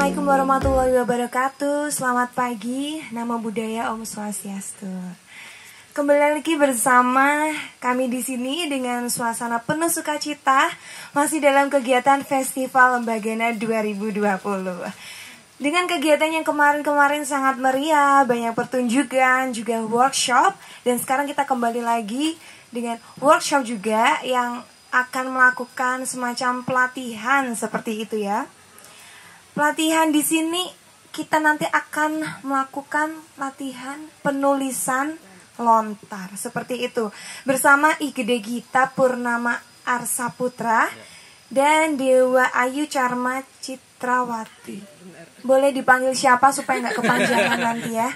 Assalamualaikum warahmatullahi wabarakatuh. Selamat pagi, nama budaya Om Swastiastu. Kembali lagi bersama kami di sini dengan suasana penuh sukacita, masih dalam kegiatan Festival Lembagana 2020. Dengan kegiatan yang kemarin-kemarin sangat meriah, banyak pertunjukan, juga workshop, dan sekarang kita kembali lagi dengan workshop juga yang akan melakukan semacam pelatihan seperti itu ya. Pelatihan di sini kita nanti akan melakukan latihan penulisan lontar seperti itu bersama Igede Gita Purnama Arsaputra dan Dewa Ayu Charma Citrawati. Boleh dipanggil siapa supaya nggak kepanjangan nanti ya?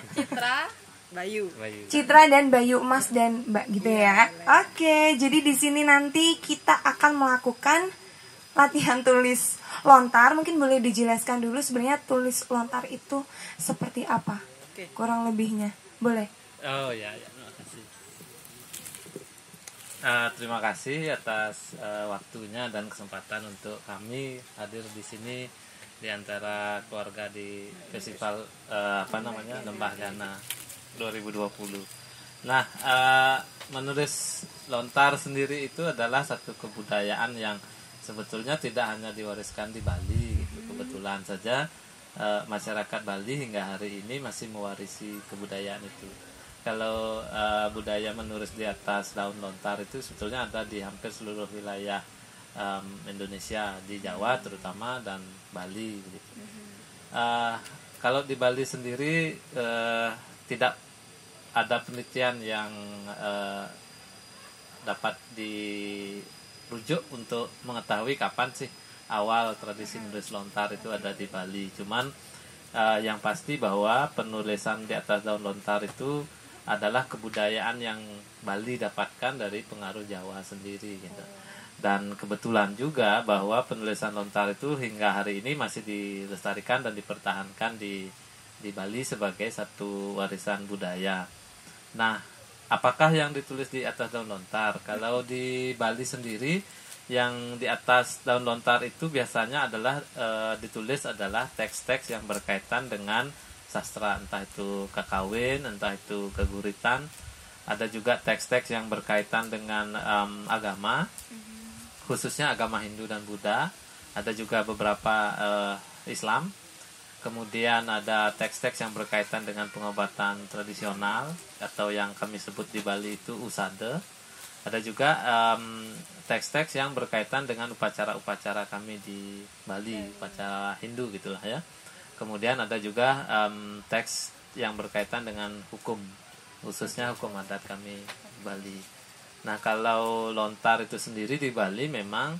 Citra dan Bayu Emas dan Mbak gitu ya. Oke, jadi di sini nanti kita akan melakukan latihan tulis lontar. Mungkin boleh dijelaskan dulu sebenarnya tulis lontar itu seperti apa? Kurang lebihnya. Boleh? Oh ya, terima kasih. Terima kasih atas waktunya dan kesempatan untuk kami hadir di sini di antara keluarga di festival Lembagana 2020. Nah, menulis lontar sendiri itu adalah satu kebudayaan yang sebetulnya tidak hanya diwariskan di Bali gitu. Kebetulan saja masyarakat Bali hingga hari ini masih mewarisi kebudayaan itu. Kalau budaya menulis di atas daun lontar itu sebetulnya ada di hampir seluruh wilayah Indonesia, di Jawa terutama dan Bali gitu. Kalau di Bali sendiri tidak ada penelitian yang dapat dirujuk untuk mengetahui kapan sih awal tradisi menulis lontar itu ada di Bali. Cuman yang pasti bahwa penulisan di atas daun lontar itu adalah kebudayaan yang Bali dapatkan dari pengaruh Jawa sendiri gitu. Dan kebetulan juga bahwa penulisan lontar itu hingga hari ini masih dilestarikan dan dipertahankan di Bali sebagai satu warisan budaya. Nah, apakah yang ditulis di atas daun lontar? Kalau di Bali sendiri, yang di atas daun lontar itu biasanya adalah ditulis adalah teks-teks yang berkaitan dengan sastra, entah itu kakawin, entah itu keguritan. Ada juga teks-teks yang berkaitan dengan agama, khususnya agama Hindu dan Buddha. Ada juga beberapa Islam. Kemudian ada teks-teks yang berkaitan dengan pengobatan tradisional atau yang kami sebut di Bali itu usada. Ada juga teks-teks yang berkaitan dengan upacara-upacara kami di Bali, upacara Hindu gitulah ya. Kemudian ada juga teks yang berkaitan dengan hukum, khususnya hukum adat kami di Bali. Nah, kalau lontar itu sendiri di Bali memang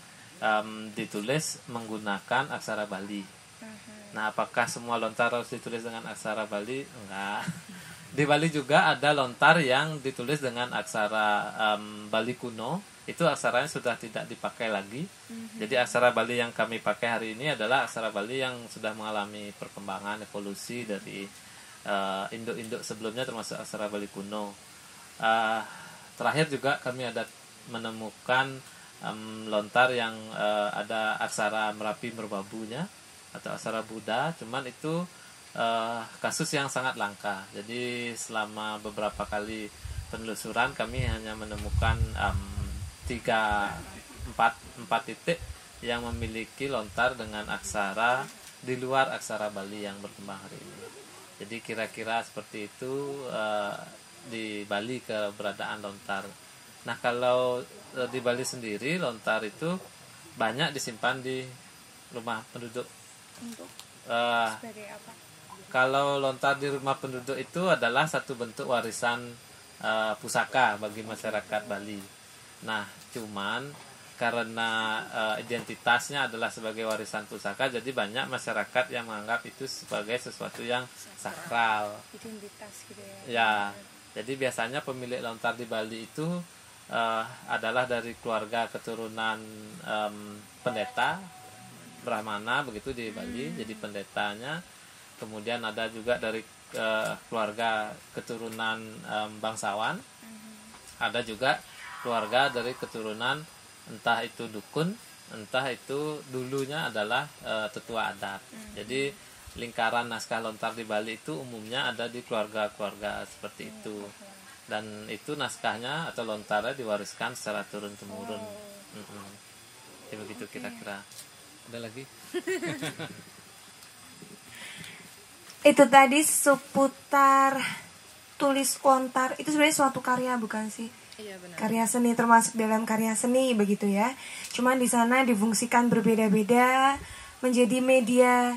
ditulis menggunakan aksara Bali. Nah, apakah semua lontar harus ditulis dengan aksara Bali? Enggak. Di Bali juga ada lontar yang ditulis dengan aksara Bali kuno. Itu aksaranya sudah tidak dipakai lagi. Jadi aksara Bali yang kami pakai hari ini adalah aksara Bali yang sudah mengalami perkembangan evolusi dari induk-induk sebelumnya, termasuk aksara Bali kuno. Terakhir juga kami ada menemukan lontar yang ada aksara Merapi Merbabunya atau aksara Buddha, cuman itu kasus yang sangat langka. Jadi selama beberapa kali penelusuran kami hanya menemukan 4 titik yang memiliki lontar dengan aksara di luar aksara Bali yang berkembang hari ini. Jadi kira-kira seperti itu di Bali keberadaan lontar. Nah, kalau di Bali sendiri lontar itu banyak disimpan di rumah penduduk. Sebagai apa? Kalau lontar di rumah penduduk itu adalah satu bentuk warisan pusaka bagi masyarakat Bali. Nah, cuman karena identitasnya adalah sebagai warisan pusaka, jadi banyak masyarakat yang menganggap itu sebagai sesuatu yang sakral. Identitas gitu ya. Ya, jadi biasanya pemilik lontar di Bali itu adalah dari keluarga keturunan pendeta Brahmana begitu di Bali, jadi pendetanya. Kemudian ada juga dari keluarga keturunan bangsawan. Ada juga keluarga dari keturunan entah itu dukun, entah itu dulunya adalah tetua adat. Jadi lingkaran naskah lontar di Bali itu umumnya ada di keluarga-keluarga seperti itu, dan itu naskahnya atau lontarnya diwariskan secara turun temurun. Ya begitu kira-kira. Ada lagi? Itu tadi seputar tulis lontar itu sebenarnya suatu karya bukan sih? Iya, benar. Karya seni, termasuk dalam karya seni begitu ya. Cuman di sana difungsikan berbeda-beda menjadi media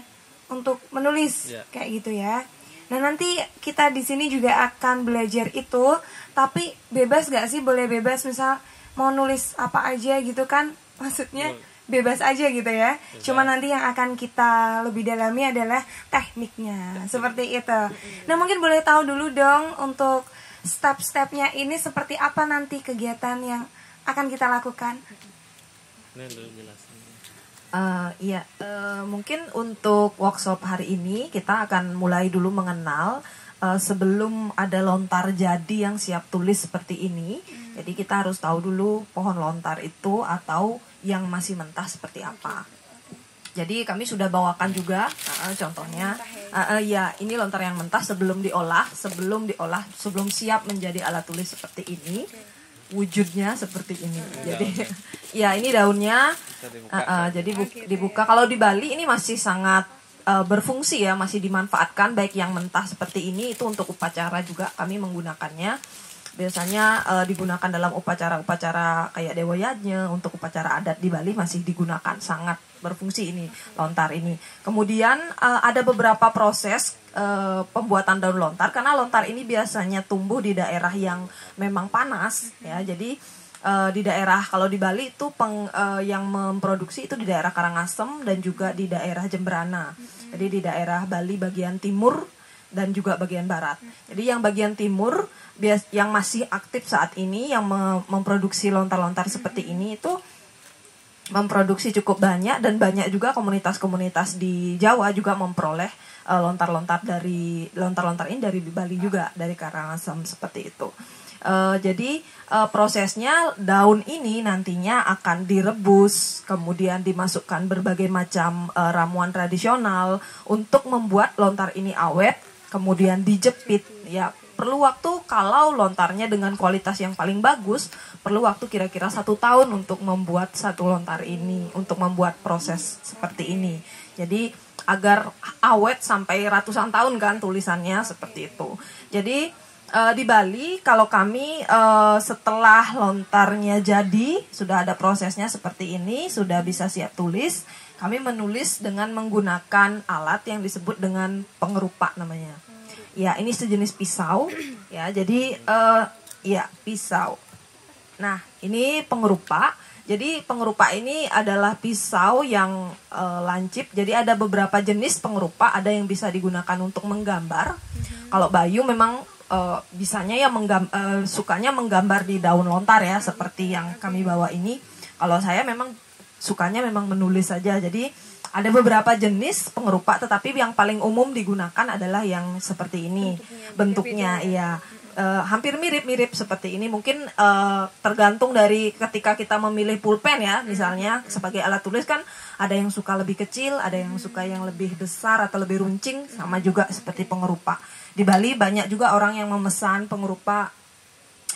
untuk menulis kayak gitu ya. Nah nanti kita di sini juga akan belajar itu, tapi bebas gak sih? Boleh bebas, misal mau nulis apa aja gitu kan? Maksudnya bebas aja gitu ya. Cuma nanti yang akan kita lebih dalami adalah tekniknya, seperti itu. Nah mungkin boleh tahu dulu dong untuk step-stepnya ini seperti apa nanti kegiatan yang akan kita lakukan. Ini dulu jelasin. Mungkin untuk workshop hari ini kita akan mulai dulu mengenal sebelum ada lontar jadi yang siap tulis seperti ini. Jadi kita harus tahu dulu pohon lontar itu atau yang masih mentah seperti apa. Jadi kami sudah bawakan juga contohnya. Ini lontar yang mentah sebelum diolah, sebelum siap menjadi alat tulis seperti ini. Wujudnya seperti ini. Jadi ya ini daunnya. Jadi dibuka. Kalau di Bali ini masih sangat berfungsi ya, masih dimanfaatkan baik yang mentah seperti ini itu untuk upacara juga kami menggunakannya. Biasanya digunakan dalam upacara-upacara kayak Dewa Yajna, untuk upacara adat di Bali masih digunakan, sangat berfungsi ini lontar ini. Kemudian ada beberapa proses pembuatan daun lontar karena lontar ini biasanya tumbuh di daerah yang memang panas ya. Jadi di daerah, kalau di Bali itu yang memproduksi itu di daerah Karangasem dan juga di daerah Jemberana. Jadi di daerah Bali bagian timur dan juga bagian barat. Jadi yang bagian timur yang masih aktif saat ini yang memproduksi lontar-lontar seperti ini itu memproduksi cukup banyak, dan banyak juga komunitas-komunitas di Jawa juga memperoleh lontar-lontar ini dari Bali juga, dari Karangasem seperti itu. Jadi prosesnya daun ini nantinya akan direbus, kemudian dimasukkan berbagai macam ramuan tradisional untuk membuat lontar ini awet, kemudian dijepit ya. Perlu waktu, kalau lontarnya dengan kualitas yang paling bagus, perlu waktu kira-kira 1 tahun untuk membuat satu lontar ini, untuk membuat proses seperti ini. Jadi agar awet sampai ratusan tahun kan tulisannya seperti itu. Jadi di Bali kalau kami setelah lontarnya jadi, sudah ada prosesnya seperti ini, sudah bisa siap tulis, kami menulis dengan menggunakan alat yang disebut dengan pengerupa namanya. Ya, ini sejenis pisau ya. Jadi pisau. Nah, ini pengerupa. Jadi pengerupa ini adalah pisau yang lancip. Jadi ada beberapa jenis pengerupa, ada yang bisa digunakan untuk menggambar. Kalau Bayu memang bisanya ya sukanya menggambar di daun lontar ya, seperti yang kami bawa ini. Kalau saya memang sukanya memang menulis saja. Jadi ada beberapa jenis pengerupa, tetapi yang paling umum digunakan adalah yang seperti ini. Bentuknya iya hampir mirip-mirip seperti ini. Mungkin tergantung dari ketika kita memilih pulpen ya, misalnya sebagai alat tulis kan ada yang suka lebih kecil, ada yang suka yang lebih besar atau lebih runcing, sama juga seperti pengerupa. Di Bali banyak juga orang yang memesan pengerupa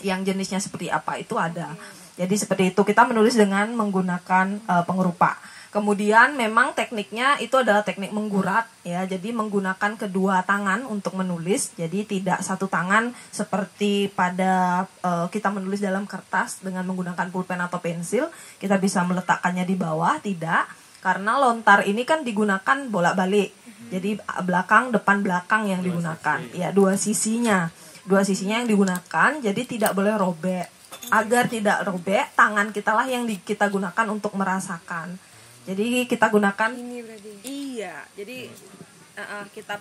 yang jenisnya seperti apa, itu ada. Jadi seperti itu, kita menulis dengan menggunakan pengerupa. Kemudian memang tekniknya itu adalah teknik menggurat ya. Jadi menggunakan kedua tangan untuk menulis. Jadi tidak satu tangan seperti pada kita menulis dalam kertas dengan menggunakan pulpen atau pensil. Kita bisa meletakkannya di bawah, tidak. Karena lontar ini kan digunakan bolak-balik. Jadi belakang, depan, belakang yang digunakan. Ya, dua sisinya. Dua sisinya yang digunakan, jadi tidak boleh robek. Agar tidak robek, tangan kita lah yang kita gunakan untuk merasakan. Jadi kita gunakan Ini berarti. Iya, jadi kita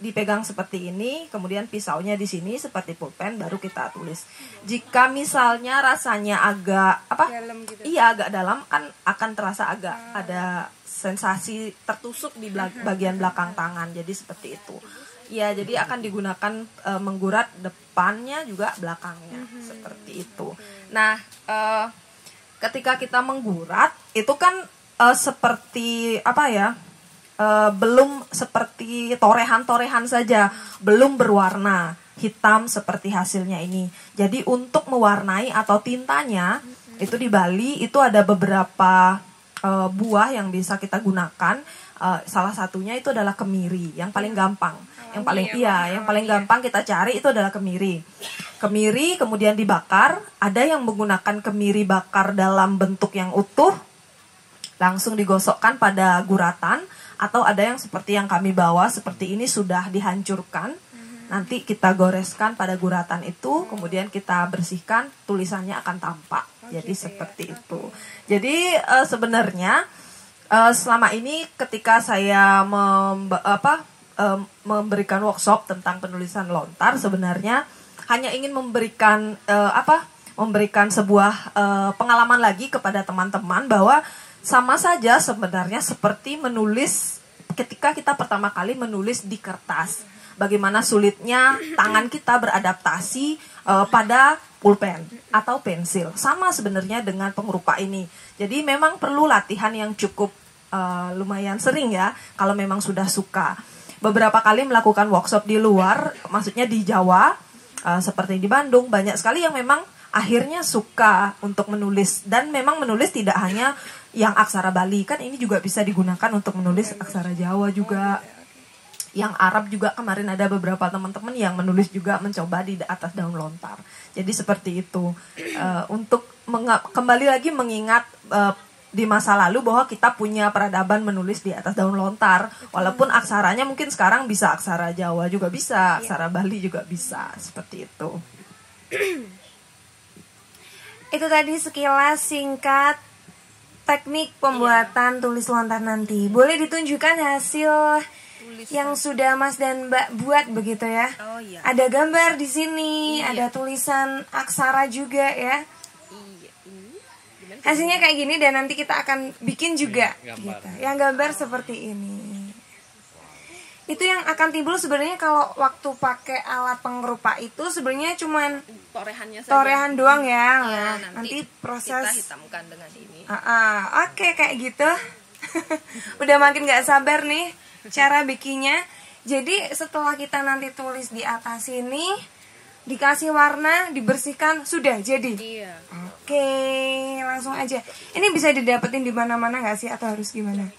dipegang seperti ini, kemudian pisaunya di sini seperti pulpen, baru kita tulis. Jika misalnya rasanya agak Dalam gitu. Iya, agak dalam kan akan terasa agak ada sensasi tertusuk di bagian belakang tangan. Jadi seperti itu. Ya, jadi akan digunakan menggurat depannya juga belakangnya seperti itu. Nah, ketika kita menggurat itu kan seperti belum seperti torehan-torehan saja, belum berwarna hitam seperti hasilnya ini. Jadi untuk mewarnai atau tintanya itu di Bali itu ada beberapa buah yang bisa kita gunakan. Salah satunya itu adalah kemiri, yang paling gampang. Yang paling gampang kita cari itu adalah kemiri. Kemiri kemudian dibakar. Ada yang menggunakan kemiri bakar dalam bentuk yang utuh, langsung digosokkan pada guratan, atau ada yang seperti yang kami bawa seperti ini sudah dihancurkan. Nanti kita goreskan pada guratan itu, kemudian kita bersihkan, tulisannya akan tampak. Jadi seperti itu. Jadi sebenarnya selama ini ketika saya memberikan workshop tentang penulisan lontar, sebenarnya hanya ingin memberikan memberikan sebuah pengalaman lagi kepada teman-teman bahwa sama saja sebenarnya seperti menulis ketika kita pertama kali menulis di kertas. Bagaimana sulitnya tangan kita beradaptasi pada pulpen atau pensil. Sama sebenarnya dengan pengerupa ini. Jadi memang perlu latihan yang cukup lumayan sering ya, kalau memang sudah suka. Beberapa kali melakukan workshop di luar, maksudnya di Jawa, seperti di Bandung, banyak sekali yang memang akhirnya suka untuk menulis. Dan memang menulis tidak hanya yang aksara Bali, kan ini juga bisa digunakan untuk menulis aksara Jawa juga. Yang Arab juga kemarin ada beberapa teman-teman yang menulis juga mencoba di atas daun lontar. Jadi seperti itu. Untuk kembali lagi mengingat di masa lalu bahwa kita punya peradaban menulis di atas daun lontar. Walaupun aksaranya mungkin sekarang bisa aksara Jawa juga bisa, aksara Bali juga bisa. Seperti itu. Itu tadi sekilas singkat teknik pembuatan tulis lontar nanti. Boleh ditunjukkan hasil yang sudah Mas dan Mbak buat begitu ya? Oh iya. Ada gambar di sini, ada tulisan aksara juga ya. Iya, ini Hasilnya kayak gini dan nanti kita akan bikin juga Gambar. gitu. Yang gambar seperti ini. Itu yang akan timbul sebenarnya kalau waktu pakai alat pengerupa itu sebenarnya cuman torehannya saja. torehan doang ya. Iya, Nah, nanti kita proses hitamkan dengan ini. Oke, kayak gitu. Udah makin gak sabar nih cara bikinnya. Jadi setelah kita nanti tulis di atas ini, dikasih warna, dibersihkan, sudah jadi. Iya. Oke, langsung aja. Ini bisa didapetin di mana-mana nggak sih atau harus gimana?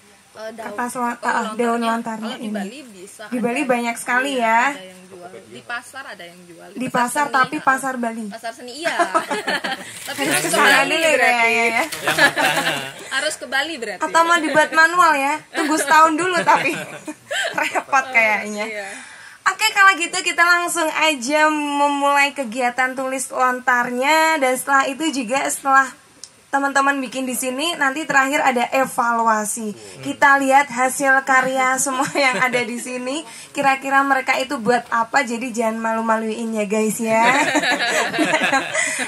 Daun lontarnya di ini. Bali bisa. Di Bali ada- banyak sekali iya, ya. Ada yang jual di pasar, ada yang jual Di pasar seni, tapi pasar Bali. pasar seni iya. Tapi Harus harus ke ke sana Bali dulu berarti. kayaknya ya. Harus ke Bali berarti. Atau mau dibuat manual ya? Tunggu setahun dulu tapi repot kayaknya. Iya. Oke, kalau gitu kita langsung aja memulai kegiatan tulis lontarnya. Dan setelah itu juga setelah teman-teman bikin di sini, nanti terakhir ada evaluasi. Kita lihat hasil karya semua yang ada di sini. Kira-kira mereka itu buat apa? Jadi jangan malu-maluin ya guys ya.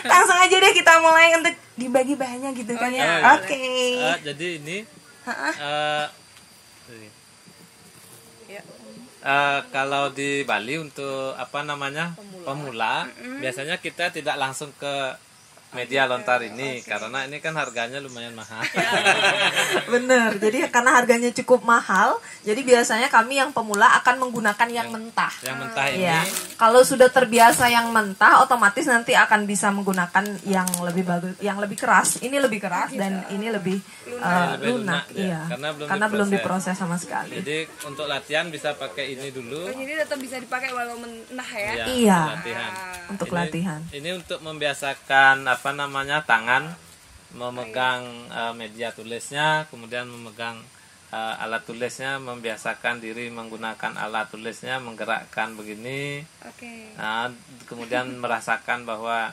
Langsung aja deh kita mulai untuk dibagi bahannya gitu kan ya. iya. Oke. Jadi ini Ya. kalau di Bali untuk pemula, biasanya kita tidak langsung ke media lontar ini karena ini kan harganya lumayan mahal. Bener, jadi karena harganya cukup mahal, jadi biasanya kami yang pemula akan menggunakan yang mentah. Yang mentah ini Ya, kalau sudah terbiasa yang mentah, otomatis nanti akan bisa menggunakan yang lebih bagus, yang lebih keras. Ini lebih keras dan ini lebih Lebih lunak, lunak, ya. iya. Karena belum diproses sama sekali. Jadi untuk latihan bisa pakai ini dulu. Jadi tetap bisa dipakai walau mentah ya. Ya, Iya. latihan. Untuk Ini- latihan. Ini untuk membiasakan tangan memegang media tulisnya, kemudian memegang alat tulisnya, membiasakan diri menggunakan alat tulisnya, menggerakkan begini. Oke. Nah, kemudian merasakan bahwa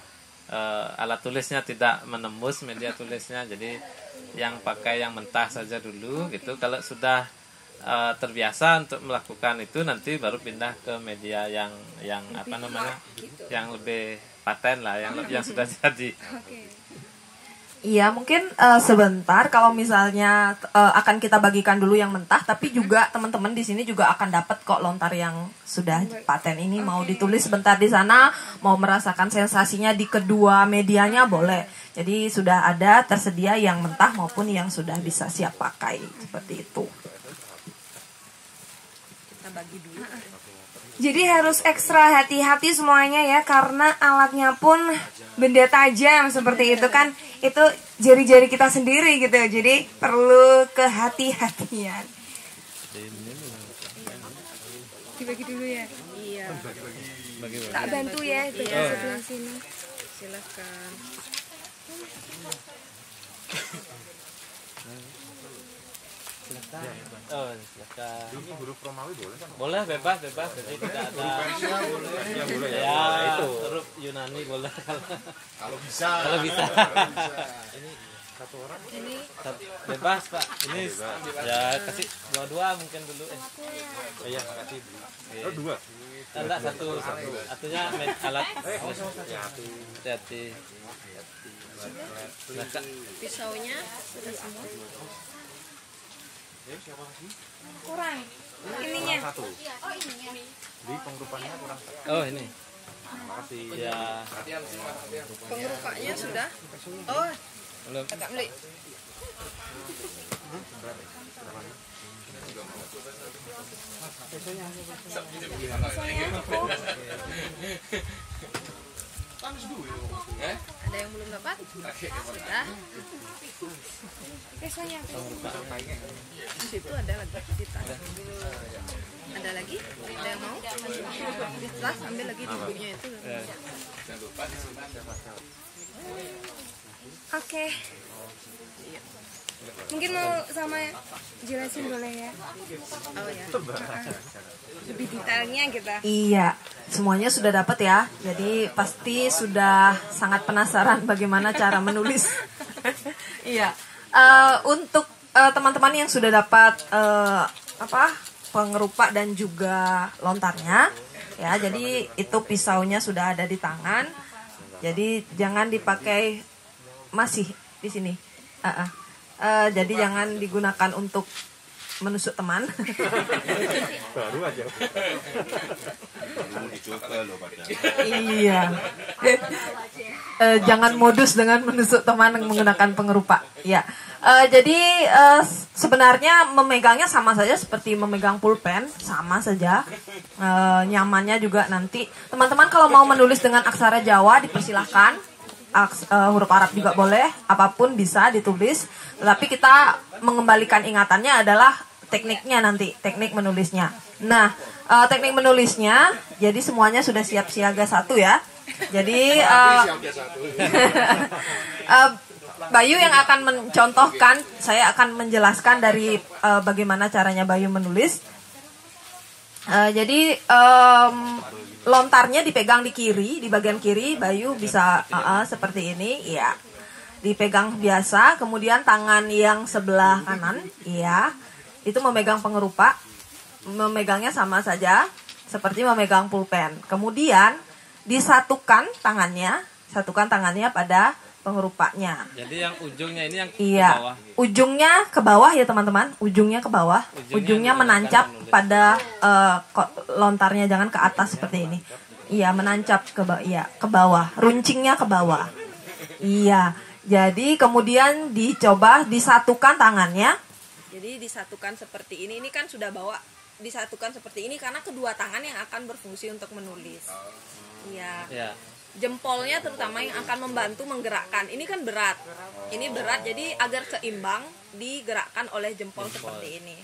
alat tulisnya tidak menembus media tulisnya, jadi yang pakai yang mentah saja dulu gitu. Kalau sudah terbiasa untuk melakukan itu, nanti baru pindah ke media yang yang lebih paten lah, yang sudah jadi. Iya, mungkin sebentar kalau misalnya akan kita bagikan dulu yang mentah, tapi juga teman-teman di sini juga akan dapat kok lontar yang sudah paten ini. Mau ditulis sebentar di sana, mau merasakan sensasinya di kedua medianya boleh. Jadi sudah ada tersedia yang mentah maupun yang sudah bisa siap pakai, seperti itu. kita bagi dulu. Jadi harus ekstra hati-hati semuanya ya, karena alatnya pun benda tajam seperti itu kan, itu jari-jari kita sendiri gitu, jadi perlu kehati-hatian. Dibagi dulu ya. Iya, Tak bantu ya, bagian sebelah sini. silakan. Oh, silakan. Ini huruf Romawi boleh kan? Boleh, bebas. Jadi tidak ada. Ya boleh ya. Ya, Itu. huruf Yunani boleh Kalau bisa. kalau bisa. Ini satu orang. Ini Bebas, Pak. Ini ya kasih dua mungkin dulu. Iya, makasih. Oh, dua. Enggak, satunya alat. Hati-hati. Silakan. pisaunya sudah semua. Kurang ininya. Satu. Jadi pengrupannya kurang satu. Oh, ini. Makasih. Ya, Pengerupaknya sudah. Oh, belum. agak beli. Ada yang belum dapat? Sudah. Pesonya. Di situ ada lagi di tas. Ada lagi? Ada yang mau? Di tas ambil lagi di bukunya itu. Oke. Mungkin mau sama jelasin boleh ya? Oh ya. Lebih detailnya kita. Iya, semuanya sudah dapat ya. Jadi pasti sudah sangat penasaran bagaimana cara menulis. Iya. Untuk teman-teman yang sudah dapat pengerupak dan juga lontarnya, ya. Jadi itu pisaunya sudah ada di tangan. Jadi jangan dipakai masih di sini. Jadi jangan digunakan untuk menusuk teman. Baru aja. Iya. Jangan modus dengan menusuk teman menggunakan pengerupak. Ya. Jadi sebenarnya memegangnya sama saja seperti memegang pulpen, sama saja. Nyamannya juga nanti. Teman-teman kalau mau menulis dengan aksara Jawa dipersilahkan. Huruf Arab juga boleh, apapun bisa ditulis. Tapi kita mengembalikan ingatannya adalah tekniknya nanti, teknik menulisnya. Nah, teknik menulisnya, jadi semuanya sudah siap siaga satu ya. Jadi Bayu yang akan mencontohkan, saya akan menjelaskan dari bagaimana caranya Bayu menulis. Jadi lontarnya dipegang di kiri, di bagian kiri. Bayu bisa seperti ini, ya. Dipegang biasa. Kemudian tangan yang sebelah kanan, ya, itu memegang pengerupak. Memegangnya sama saja seperti memegang pulpen. Kemudian disatukan tangannya, pada pengerupaknya. Jadi yang ujungnya ini yang Iya, ke bawah. ujungnya ke bawah ya teman-teman. Ujungnya ke bawah. Ujungnya menancap pada lontarnya, jangan ke atas seperti ini. Iya, menancap ke bawah. Iya, ke bawah. Runcingnya ke bawah. Iya. Jadi kemudian dicoba disatukan tangannya. Jadi disatukan seperti ini. Ini kan sudah bawa disatukan seperti ini karena kedua tangan yang akan berfungsi untuk menulis. Iya. Ya. Jempolnya terutama yang akan membantu menggerakkan. Ini kan berat. Ini berat, jadi agar seimbang digerakkan oleh jempol seperti ini.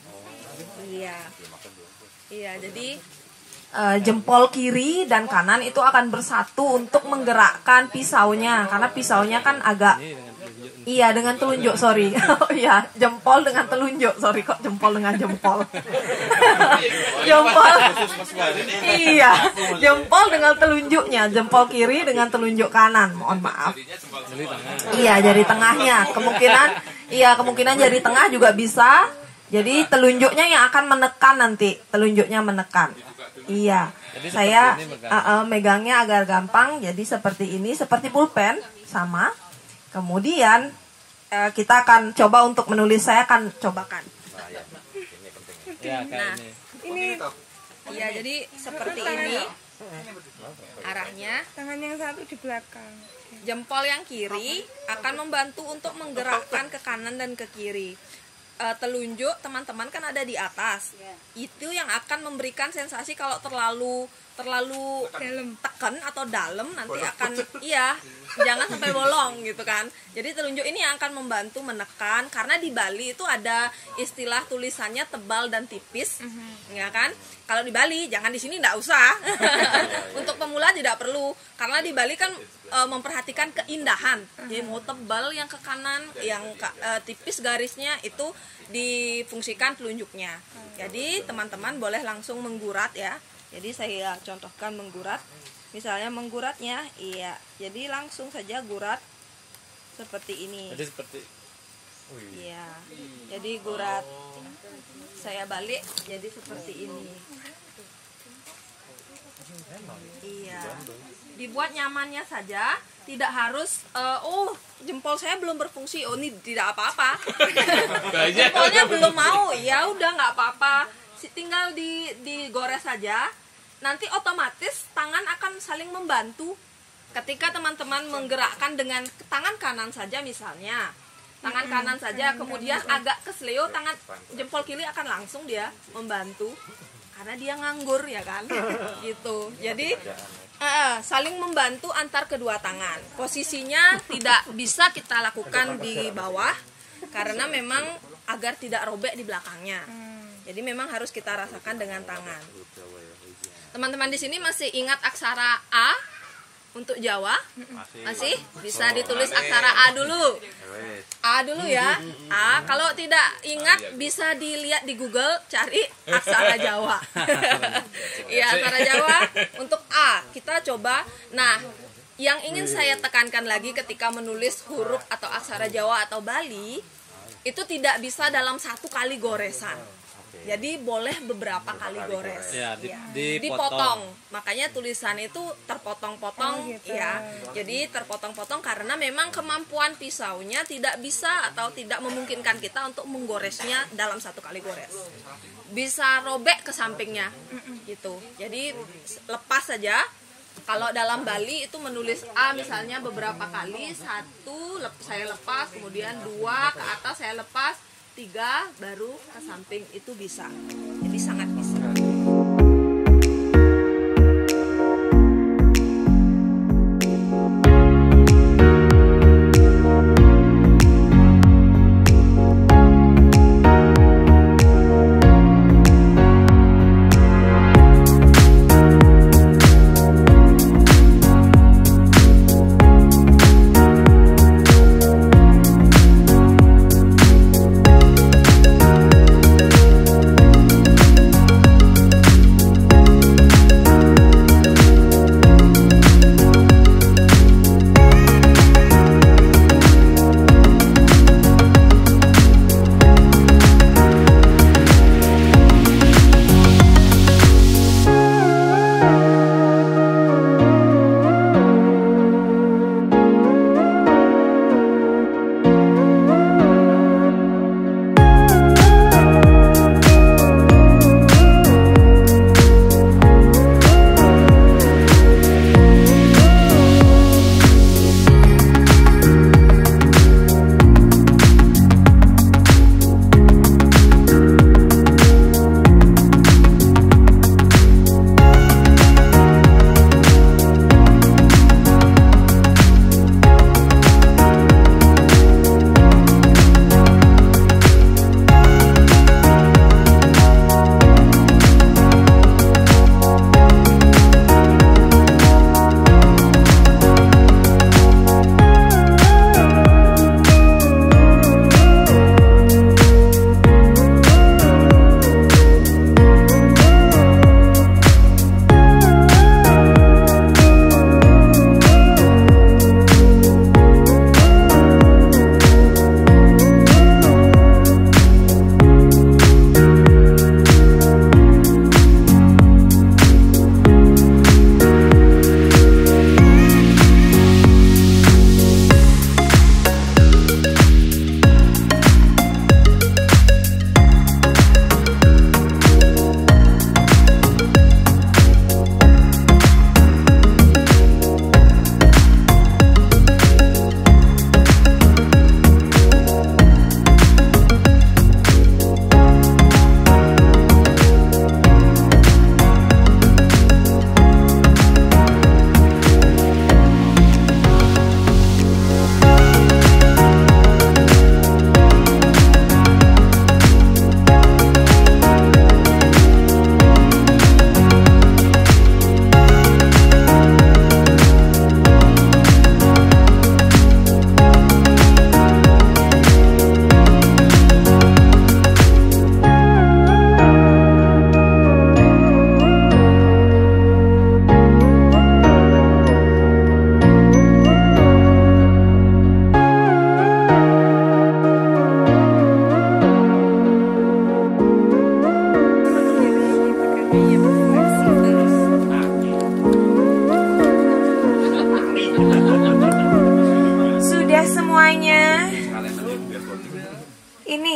Iya. Iya, jadi Jempol kiri dan kanan itu akan bersatu untuk menggerakkan pisaunya, karena pisaunya kan agak iya dengan telunjuk, sorry. Iya, jempol dengan telunjuk, sorry kok jempol dengan jempol. Jempol. Iya, jempol dengan telunjuknya, jempol kiri dengan telunjuk kanan. Mohon maaf. Iya, jari tengahnya. Kemungkinan jari tengah juga bisa. Jadi telunjuknya yang akan menekan nanti, telunjuknya menekan. Iya, Jadi saya seperti ini megangnya agar gampang. Jadi seperti ini, seperti pulpen, sama. Kemudian kita akan coba untuk menulis. Saya akan cobakan. Ya, kayak ini. iya, jadi seperti ini arahnya. Tangan yang satu di belakang. Jempol yang kiri akan membantu untuk menggerakkan ke kanan dan ke kiri. telunjuk teman-teman kan ada di atas. Itu yang akan memberikan sensasi kalau terlalu dalam tekan atau dalam nanti akan jangan sampai bolong gitu kan. Jadi telunjuk ini yang akan membantu menekan, karena di Bali itu ada istilah tulisannya tebal dan tipis, ya kan? Kalau di Bali, jangan di sini enggak usah. Untuk pemula tidak perlu, karena di Bali kan memperhatikan keindahan. Jadi mau tebal yang ke kanan, yang tipis garisnya itu difungsikan telunjuknya. Jadi teman-teman boleh langsung menggurat ya. Jadi saya contohkan menggurat. Misalnya mengguratnya, jadi langsung saja gurat seperti ini. Jadi seperti Iya. Jadi gurat. Saya balik jadi seperti ini. Iya. Dibuat nyamannya saja, tidak harus jempol saya belum berfungsi. Oh, ini tidak apa-apa. Jempolnya belum mau. Ya udah nggak apa-apa. Tinggal digores saja. Nanti otomatis tangan akan saling membantu. Ketika teman-teman menggerakkan dengan tangan kanan saja misalnya, tangan kanan saja, kemudian agak kesleo, tangan jempol kiri akan langsung dia membantu karena dia nganggur ya kan, gitu. Jadi saling membantu antar kedua tangan. Posisinya tidak bisa kita lakukan di bawah karena memang agar tidak robek di belakangnya. Jadi memang harus kita rasakan dengan tangan. Teman-teman di sini masih ingat aksara A untuk Jawa? Masih? Bisa ditulis aksara A dulu. A dulu ya. A. Kalau tidak ingat bisa dilihat di Google, cari aksara Jawa. Iya, aksara Jawa untuk A. Kita coba. Nah, yang ingin saya tekankan lagi ketika menulis huruf atau aksara Jawa atau Bali, itu tidak bisa dalam satu kali goresan. Jadi boleh beberapa kali gores. Ya, dipotong. Makanya tulisan itu terpotong-potong, gitu. ya. Jadi terpotong-potong karena memang kemampuan pisaunya tidak bisa atau tidak memungkinkan kita untuk menggoresnya dalam satu kali gores. Bisa robek ke sampingnya, gitu. Jadi lepas saja. Kalau dalam Bali itu menulis A misalnya beberapa kali, 1 saya lepas, kemudian 2 ke atas saya lepas, 3 baru ke samping, itu bisa. Jadi sangat bisa.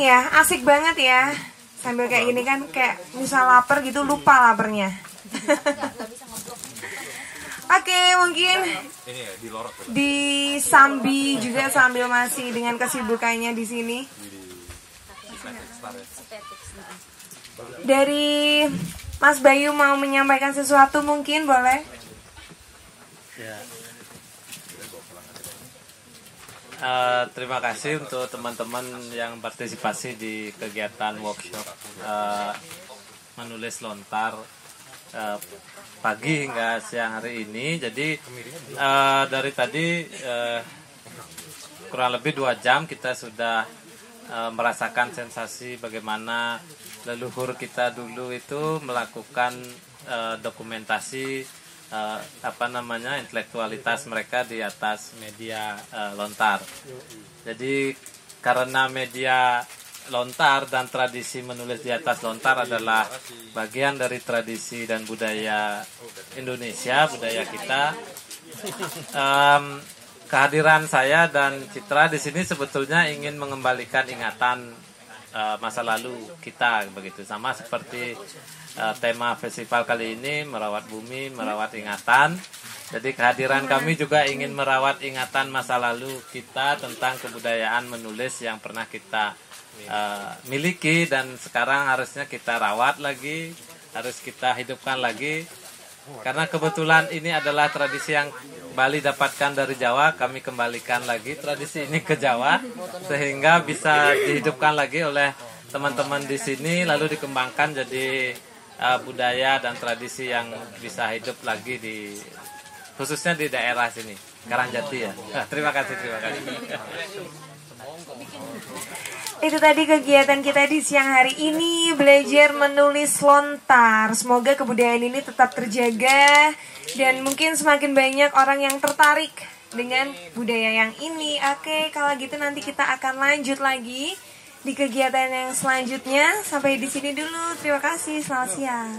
ini ya, asik banget ya. Sambil kayak gini kan, kayak misal lapar gitu lupa laparnya. Oke, mungkin Ini ya di lorot. disambi juga sambil masih dengan kesibukannya di sini. Dari Mas Bayu mau menyampaikan sesuatu mungkin boleh? Ya. Terima kasih untuk teman-teman yang partisipasi di kegiatan workshop menulis lontar pagi hingga siang hari ini. Jadi dari tadi kurang lebih 2 jam kita sudah merasakan sensasi bagaimana leluhur kita dulu itu melakukan dokumentasi intelektualitas mereka di atas media lontar. Jadi karena media lontar dan tradisi menulis di atas lontar adalah bagian dari tradisi dan budaya Indonesia, budaya kita. Kehadiran saya dan Citra di sini sebetulnya ingin mengembalikan ingatan masa lalu kita, begitu, sama seperti tema festival kali ini, merawat bumi, merawat ingatan. Jadi kehadiran kami juga ingin merawat ingatan masa lalu kita tentang kebudayaan menulis yang pernah kita miliki dan sekarang harusnya kita rawat lagi, harus kita hidupkan lagi. Karena kebetulan ini adalah tradisi yang Bali dapatkan dari Jawa, kami kembalikan lagi tradisi ini ke Jawa sehingga bisa dihidupkan lagi oleh teman-teman di sini, lalu dikembangkan jadi budaya dan tradisi yang bisa hidup lagi di khususnya di daerah sini, Karangjati ya. Terima kasih. Itu tadi kegiatan kita di siang hari ini, belajar menulis lontar. Semoga kebudayaan ini tetap terjaga dan mungkin semakin banyak orang yang tertarik dengan budaya yang ini. Oke, kalau gitu nanti kita akan lanjut lagi di kegiatan yang selanjutnya. Sampai di sini dulu. Terima kasih. Selamat siang.